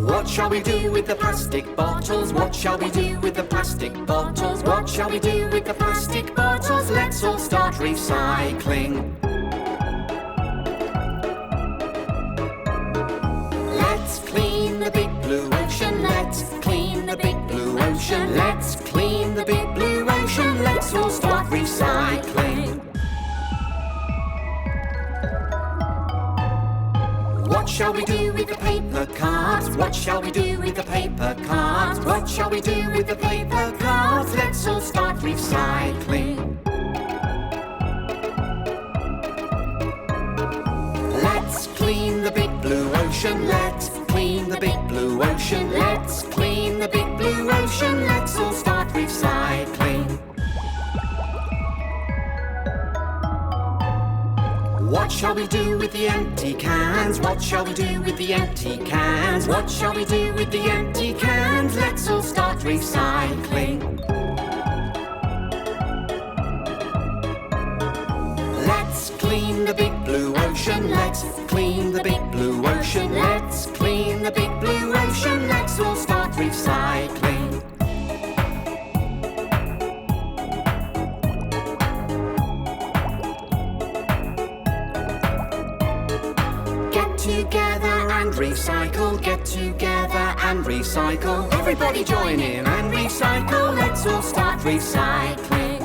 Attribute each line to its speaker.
Speaker 1: What shall we do with the plastic bottles? What shall we do with the plastic bottles? What shall we do with the plastic bottles? Let's all start recycling. Let's clean the big blue ocean. Let's clean the big blue ocean. Let's clean the big blue ocean. Let's all start recycling. What shall we do with the paper cards? What shall we do with the paper cards? What shall we do with the paper cards? Let's all start recycling. Let's clean the big blue ocean. Let's clean the big blue ocean. Let's clean the big blue ocean. Let's all start recycling. What shall we do with the empty cans? What shall we do with the empty cans? What shall we do with the empty cans? Let's all start recycling. Let's clean the big blue ocean. Let's clean the big blue ocean. Let's clean the big blue ocean. Let's all start recycling. Get together and recycle. Get together and recycle. Everybody join in and recycle. Let's all start recycling.